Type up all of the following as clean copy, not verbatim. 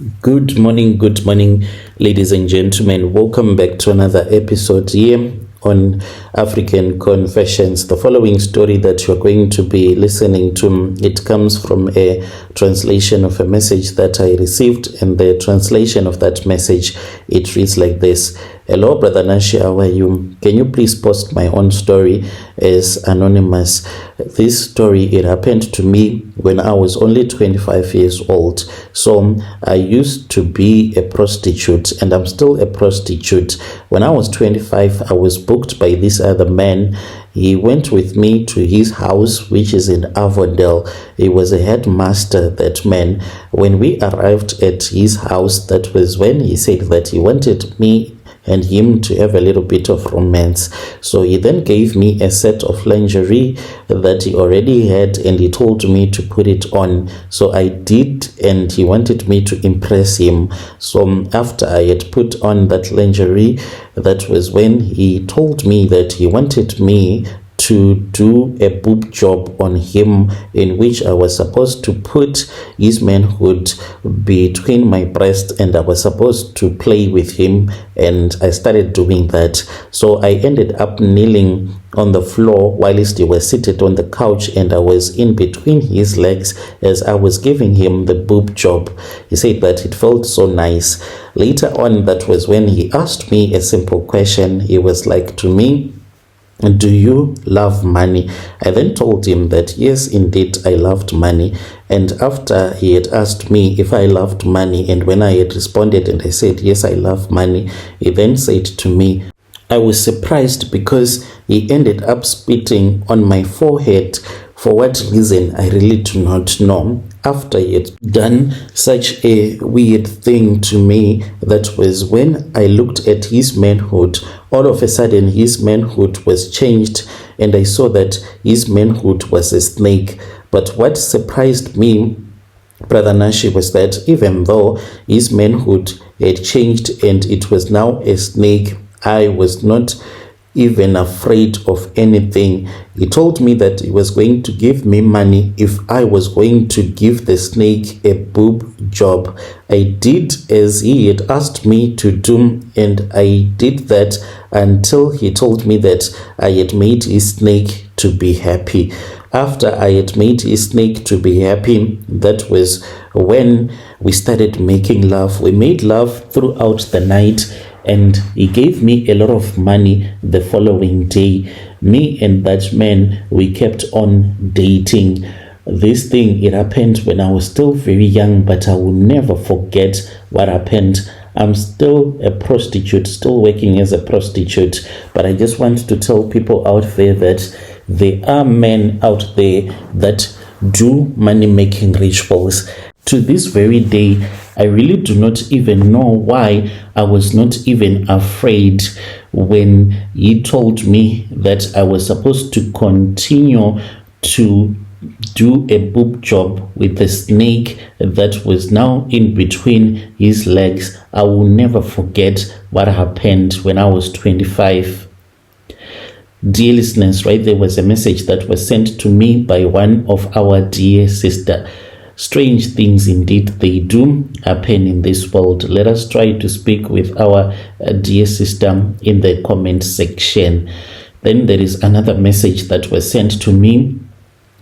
Good morning, ladies and gentlemen. Welcome back to another episode here on African Confessions. The following story that you're going to be listening to, it comes from a translation of a message that I received, and the translation of that message, it reads like this. Hello, Brother Nashi, how are you? Can you please post my own story as anonymous? This story, it happened to me when I was only 25 years old. So I used to be a prostitute, and I'm still a prostitute. When I was 25, I was booked by this other man. He went with me to his house, which is in Avondale. He was a headmaster, that man. When we arrived at his house, that was when he said that he wanted me and him to have a little bit of romance. So he then gave me a set of lingerie that he already had, and he told me to put it on. So I did, and he wanted me to impress him. So after I had put on that lingerie, that was when he told me that he wanted me to do a boob job on him, in which I was supposed to put his manhood between my breast, and I was supposed to play with him, and I started doing that. So I ended up kneeling on the floor while he was seated on the couch, and I was in between his legs as I was giving him the boob job. He said that it felt so nice. Later on, that was when he asked me a simple question. He was like to me, "Do you love money?" I then told him that yes, indeed, I loved money. And after he had asked me if I loved money, and when I had responded and I said, yes, I love money, he then said to me, I was surprised because he ended up spitting on my forehead. For what reason, I really do not know. After he had done such a weird thing to me, that was when I looked at his manhood. All of a sudden, his manhood was changed, and I saw that his manhood was a snake. But what surprised me, Brother Nashi, was that even though his manhood had changed and it was now a snake, I was not even afraid of anything. He told me that he was going to give me money if I was going to give the snake a boob job. I did as he had asked me to do, and I did that until he told me that I had made his snake to be happy. After I had made his snake to be happy, that was when we started making love. We made love throughout the night, and he gave me a lot of money the following day. Me and that man, we kept on dating. This thing, it happened when I was still very young, but I will never forget what happened. I'm still a prostitute, still working as a prostitute, but I just want to tell people out there that there are men out there that do money-making rituals. To this very day, I really do not even know why I was not even afraid when he told me that I was supposed to continue to do a boob job with the snake that was now in between his legs. I will never forget what happened when I was 25. Dear listeners, right, there was a message that was sent to me by one of our dear sister. Strange things indeed, they do happen in this world. Let us try to speak with our dear sister in the comment section. Then there is another message that was sent to me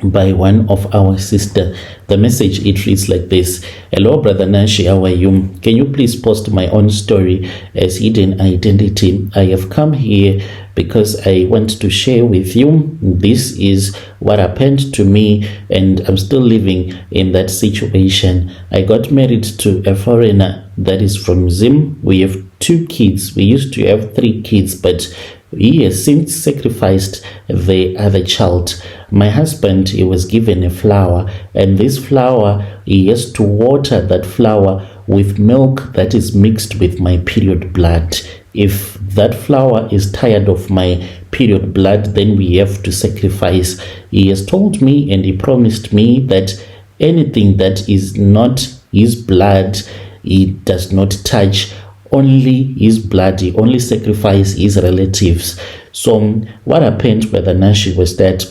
by one of our sister. The message, it reads like this. Hello, Brother Nashi, how are you? Can you please post my own story as hidden identity? I have come here because I want to share with you. This is what happened to me, and I'm still living in that situation. I got married to a foreigner that is from Zim. We have 2 kids. We used to have 3 kids, but he has since sacrificed the other child. My husband, he was given a flower, and this flower, he has to water that flower with milk that is mixed with my period blood. If that flower is tired of my period blood, then we have to sacrifice. He has told me and he promised me that anything that is not his blood, he does not touch. Only his blood, he only sacrifice his relatives. So what happened, Brother Nashi, was that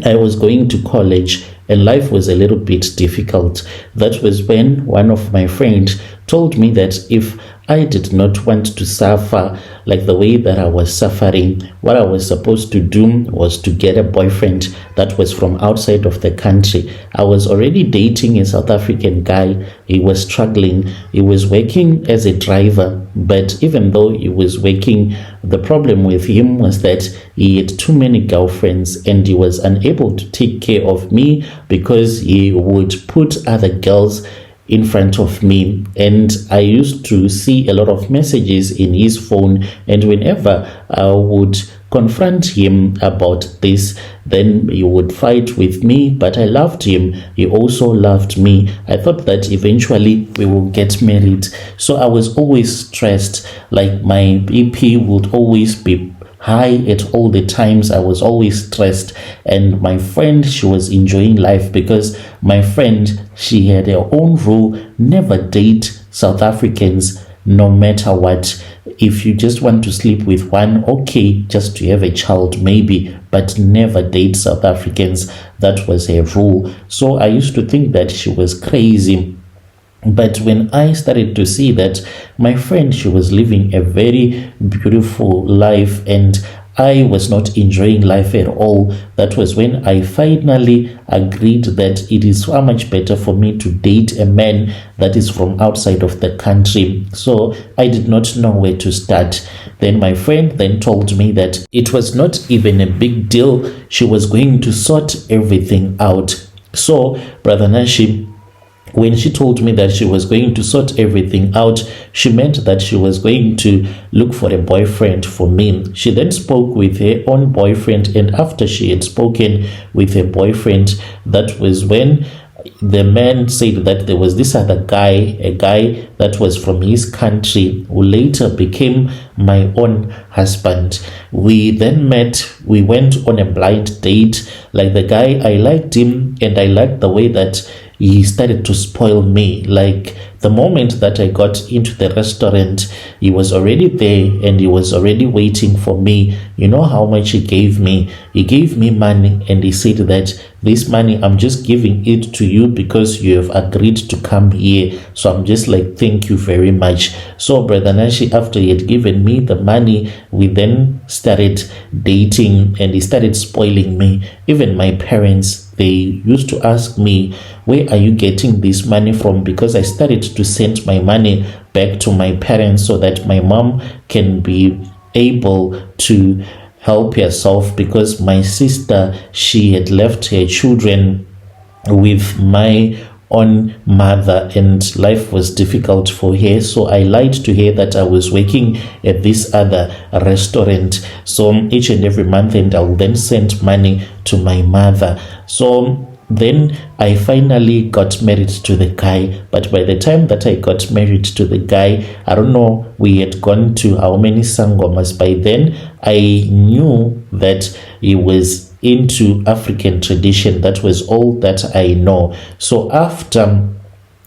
I was going to college, and life was a little bit difficult. That was when one of my friends told me that if I did not want to suffer like the way that I was suffering, what I was supposed to do was to get a boyfriend that was from outside of the country. I was already dating a South African guy. He was struggling. He was working as a driver, but even though he was working, the problem with him was that he had too many girlfriends and he was unable to take care of me because he would put other girls in front of me, and I used to see a lot of messages in his phone, and whenever I would confront him about this, then he would fight with me. But I loved him, he also loved me. I thought that eventually we will get married, so I was always stressed, like my BP would always be high at all the times. I was always stressed, and my friend, she was enjoying life because my friend, she had her own rule: never date South Africans no matter what. If you just want to sleep with one, okay, just to have a child maybe, but never date South Africans. That was her rule. So I used to think that she was crazy. But when I started to see that my friend, she was living a very beautiful life and I was not enjoying life at all, that was when I finally agreed that it is so much better for me to date a man that is from outside of the country. So I did not know where to start. Then my friend then told me that it was not even a big deal. She was going to sort everything out. So, Brother Nashi, when she told me that she was going to sort everything out, she meant that she was going to look for a boyfriend for me. She then spoke with her own boyfriend, and after she had spoken with her boyfriend, that was when the man said that there was this other guy, a guy that was from his country, who later became my own husband. We then met, we went on a blind date. Like the guy, I liked him and I liked the way that he started to spoil me. Like the moment that I got into the restaurant, he was already there and he was already waiting for me. You know how much he gave me? He gave me money and he said that this money, I'm just giving it to you because you have agreed to come here. So I'm just like, thank you very much. So Brother Nashi, after he had given me the money, we then started dating and he started spoiling me. Even my parents, they used to ask me, where are you getting this money from? Because I started to send my money back to my parents so that my mom can be able to help herself, because my sister, she had left her children with my own mother and life was difficult for her. So I lied to her that I was working at this other restaurant. So each and every month, and I will then send money to my mother. So then I finally got married to the guy. But by the time that I got married to the guy, I don't know, we had gone to how many sangomas. By then I knew that he was into African tradition. That was all that I know. So after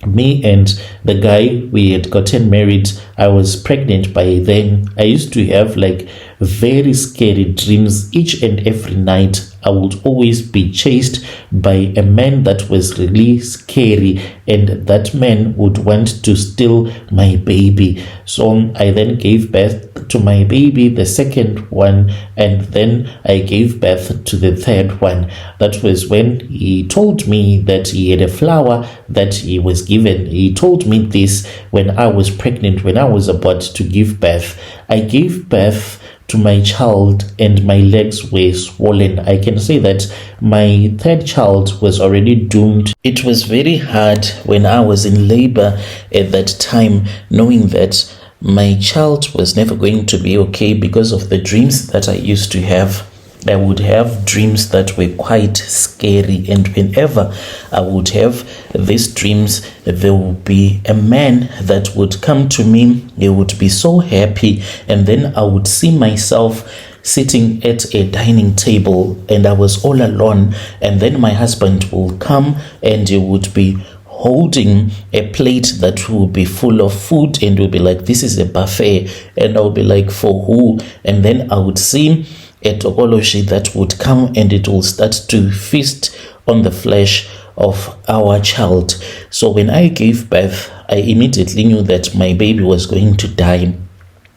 me and the guy, we had gotten married, I was pregnant by then. I used to have like very scary dreams each and every night. I would always be chased by a man that was really scary, and that man would want to steal my baby. So I then gave birth to my baby, the second one, and then I gave birth to the third one. That was when he told me that he had a flower that he was given. He told me this when I was pregnant, when I was about to give birth. I gave birth to my child and my legs were swollen. I can say that my third child was already doomed. It was very hard when I was in labor at that time, knowing that my child was never going to be okay because of the dreams that I used to have. I would have dreams that were quite scary, and whenever I would have these dreams, there would be a man that would come to me. He would be so happy, and then I would see myself sitting at a dining table and I was all alone, and then my husband will come and he would be holding a plate that will be full of food and will be like, this is a buffet, and I'll be like, for who? And then I would see a tokoloshi that would come and it will start to feast on the flesh of our child. So when I gave birth, I immediately knew that my baby was going to die.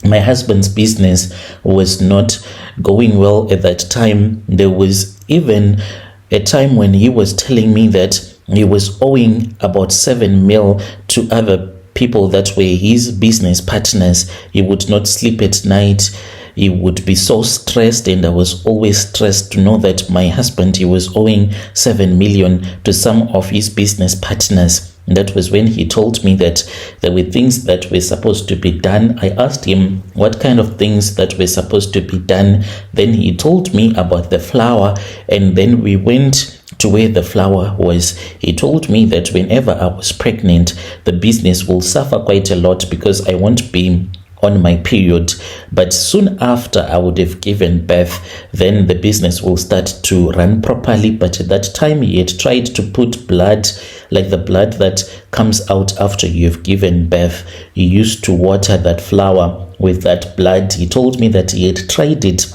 My husband's business was not going well at that time. There was even a time when he was telling me that he was owing about 7 mil to other people that were his business partners. He would not sleep at night. He would be so stressed, and I was always stressed to know that my husband, he was owing 7 million to some of his business partners. And that was when he told me that there were things that were supposed to be done. I asked him what kind of things that were supposed to be done. Then he told me about the flour, and then we went to where the flour was. He told me that whenever I was pregnant, the business will suffer quite a lot because I won't be on my period, but soon after I would have given birth, then the business will start to run properly. But at that time, he had tried to put blood, like the blood that comes out after you have given birth. He used to water that flour with that blood. He told me that he had tried it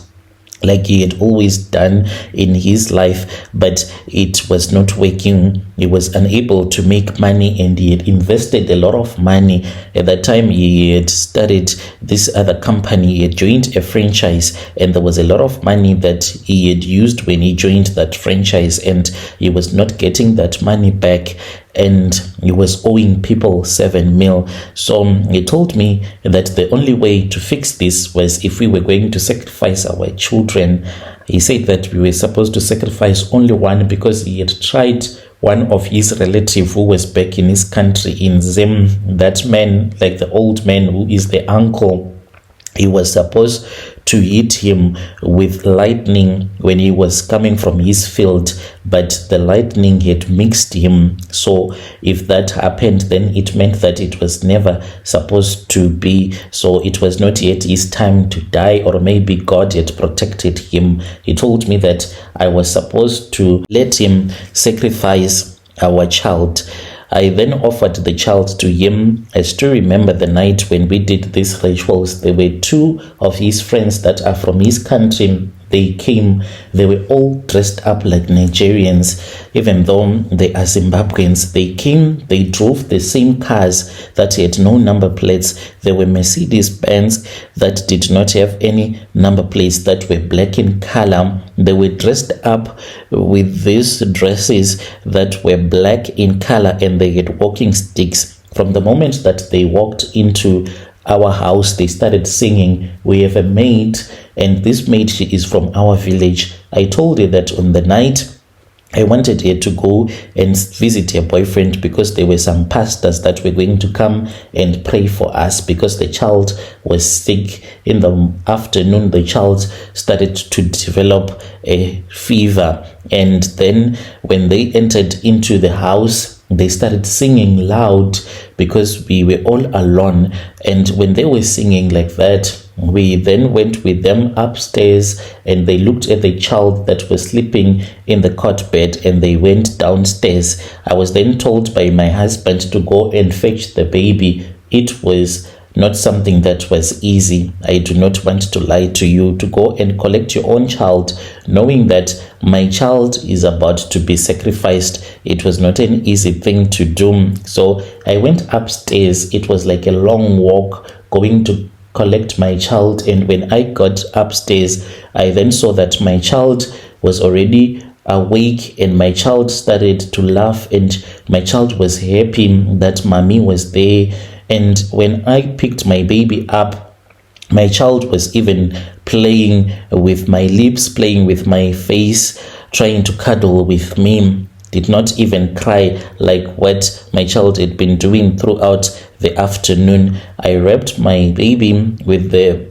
like he had always done in his life, but it was not working. He was unable to make money, and he had invested a lot of money. At that time, he had started this other company. He had joined a franchise, and there was a lot of money that he had used when he joined that franchise, and he was not getting that money back, and he was owing people 7 mil. So he told me that the only way to fix this was if we were going to sacrifice our children. He said that we were supposed to sacrifice only one because he had tried one of his relative who was back in his country in Zim. That man, like the old man who is the uncle, he was supposed to hit him with lightning when he was coming from his field, but the lightning had mixed him. So if that happened, then it meant that it was never supposed to be. So it was not yet his time to die, or maybe God had protected him. He told me that I was supposed to let him sacrifice our child. I then offered the child to him. I still remember the night when we did these rituals. There were 2 of his friends that are from his country. They came, they were all dressed up like Nigerians, even though they are Zimbabweans. They came, they drove the same cars that had no number plates. They were Mercedes Benz that did not have any number plates, that were black in color. They were dressed up with these dresses that were black in color, and they had walking sticks. From the moment that they walked into our house, they started singing, "We have a maid, and this maid, she is from our village." I told her that on the night I wanted her to go and visit her boyfriend because there were some pastors that were going to come and pray for us because the child was sick. In the afternoon, the child started to develop a fever, and then when they entered into the house, they started singing loud because we were all alone. And when they were singing like that, we then went with them upstairs, and they looked at the child that was sleeping in the cot bed, and they went downstairs. I was then told by my husband to go and fetch the baby. It was not something that was easy. I do not want to lie to you. To go and collect your own child, knowing that my child is about to be sacrificed, it was not an easy thing to do. So I went upstairs. It was like a long walk going to collect my child, and when I got upstairs, I then saw that my child was already awake, and my child started to laugh, and my child was happy that mommy was there. And when I picked my baby up, my child was even playing with my lips, playing with my face, trying to cuddle with me. Did not even cry like what my child had been doing throughout the afternoon. I wrapped my baby with the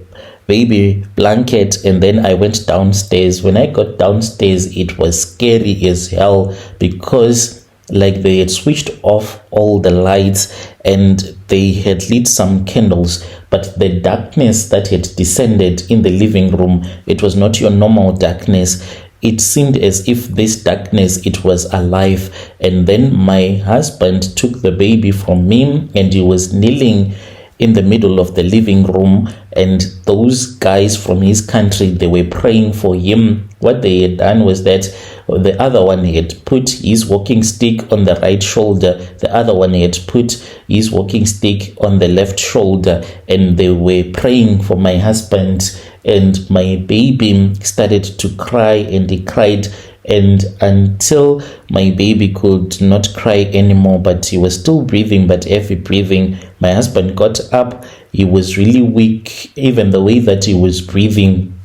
baby blanket, and then I went downstairs. When I got downstairs, it was scary as hell because like they had switched off all the lights and they had lit some candles, but the darkness that had descended in the living room, it was not your normal darkness. It seemed as if this darkness, it was alive. And then my husband took the baby from me, and he was kneeling in the middle of the living room, and those guys from his country, they were praying for him. What they had done was that the other one had put his walking stick on the right shoulder, the other one had put his walking stick on the left shoulder, and they were praying for my husband. And my baby started to cry, and he cried, and until my baby could not cry anymore, but he was still breathing, but heavy breathing, my husband got up. He was really weak, even the way that he was breathing.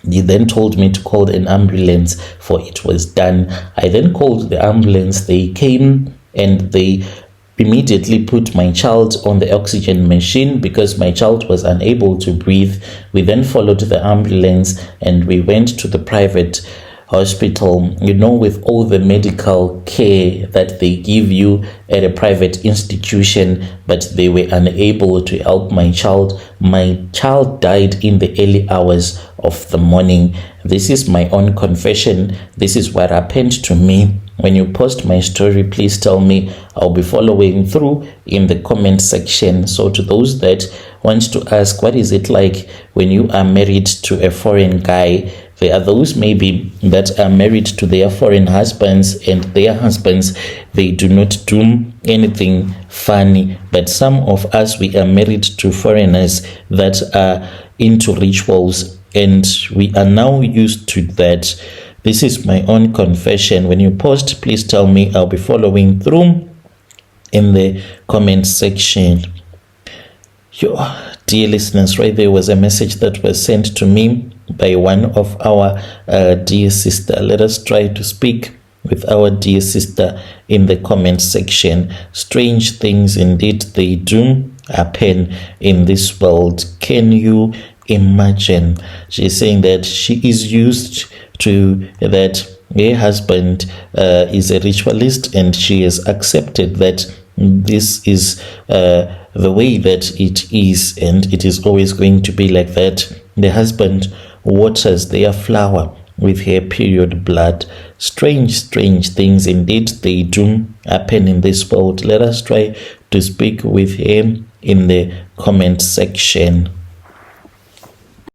He then told me to call an ambulance, for it was done. I then called the ambulance. They came and they immediately put my child on the oxygen machine because my child was unable to breathe. We then followed the ambulance and we went to the private hospital. With all the medical care that they give you at a private institution, but they were unable to help my child. My child died in the early hours of the morning. This is my own confession. This is what happened to me. When you post my story, please tell me. I'll be following through in the comment section. So to those that want to ask, what is it like when you are married to a foreign guy? There are those maybe that are married to their foreign husbands, and their husbands, they do not do anything funny. But some of us, we are married to foreigners that are into rituals, and we are now used to that. This is my own confession. When you post, please tell me. I'll be following through in the comment section. Dear listeners, right there was a message that was sent to me by one of our dear sister. Let us try to speak with our dear sister in the comment section. Strange things indeed, they do happen in this world. Can you imagine? She's saying that she is used to that her husband is a ritualist, and she has accepted that this is the way that it is, and it is always going to be like that. The husband waters their flower with her period blood. Strange things indeed, they do happen in this world. Let us try to speak with him in the comment section.